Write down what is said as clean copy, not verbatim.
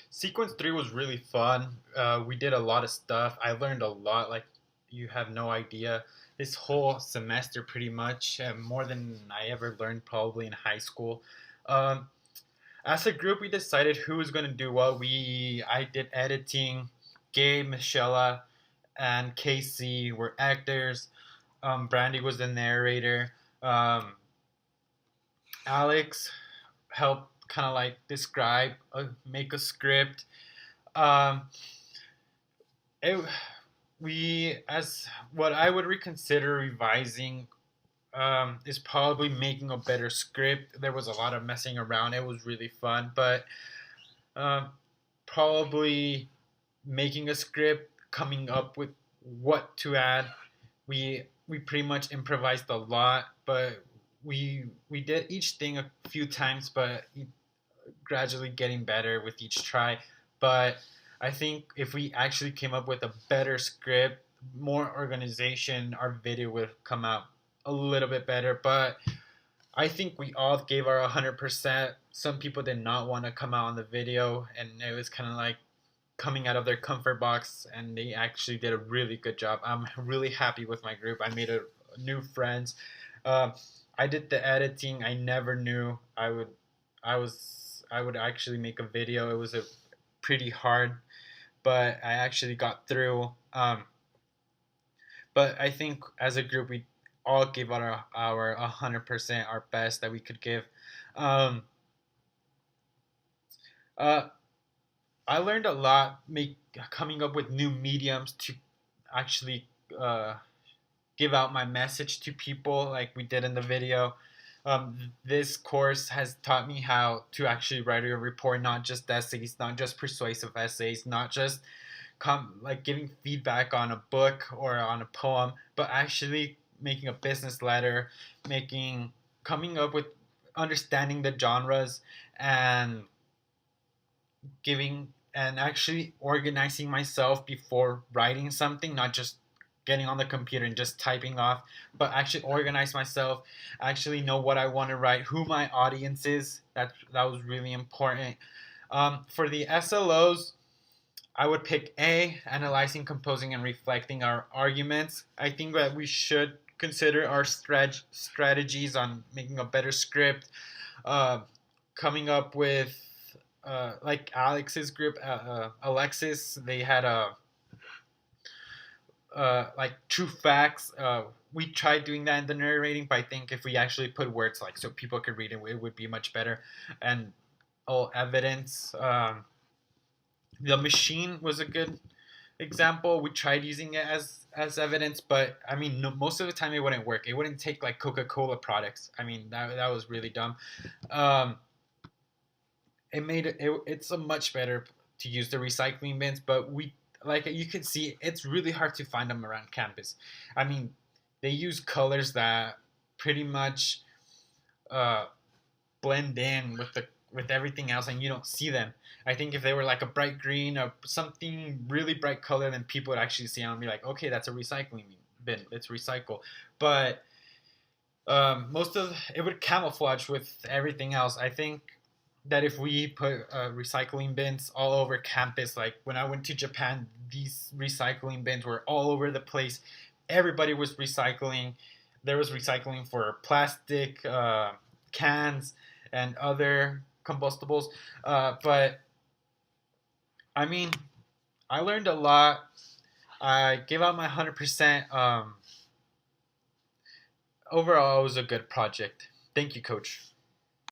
Sequence 3 was really fun. We did a lot of stuff. I learned a lot, like you have no idea. This whole semester, pretty much, more than I ever learned probably in high school. Um, as a group, we decided who was going to do what. I did editing. Gabe, Michelle, and Casey were actors. Brandy was the narrator. Um, Alex helped kind of like describe, make a script. Um, it, we as what I would reconsider revising is probably making a better script. There was a lot of messing around. It was really fun, but um, probably making a script, coming up with what to add. We pretty much improvised a lot, but we did each thing a few times, but gradually getting better with each try. But I think if we actually came up with a better script, more organization, our video would come out a little bit better. But I think we all gave our 100%. Some people did not want to come out on the video, and it was kind of like coming out of their comfort box, and they actually did a really good job. I'm really happy with my group. I made new friends. Uh, I did the editing. I never knew I would actually make a video. It was a pretty hard, but I actually got through. But I think as a group, we all gave out our 100%, our best that we could give. Um, uh, I learned a lot, coming up with new mediums to actually give out my message to people, like we did in the video. This course has taught me how to actually write a report, not just essays, not just persuasive essays, not just like giving feedback on a book or on a poem, but actually making a business letter, making coming up with understanding the genres and giving and actually organizing myself before writing something, not just getting on the computer and just typing off, but actually organize myself, actually know what I want to write, who my audience is. That was really important. For the SLOs, I would pick A, analyzing, composing, and reflecting our arguments. I think that we should consider our strategies on making a better script, uh, coming up with like Alex's group, Alexis, they had a like true facts. We tried doing that in the narrating, but I think if we actually put words like so people could read it would be much better. And all evidence. The machine was a good example. We tried using it as evidence, but I mean, no, most of the time it wouldn't work. It wouldn't take like Coca-Cola products. I mean, that was really dumb. Um, it's a much better to use the recycling bins, but we like you can see it's really hard to find them around campus. I mean, they use colors that pretty much uh, blend in with everything else, and you don't see them. I think if they were like a bright green or something really bright color, then people would actually see them and be like, okay, that's a recycling bin. It's recycle. But most of it would camouflage with everything else. I think that if we put recycling bins all over campus, like when I went to Japan, these recycling bins were all over the place. Everybody was recycling. There was recycling for plastic, cans, and other combustibles. But I mean, I learned a lot. I gave out my 100%. Overall, it was a good project. Thank you, Coach.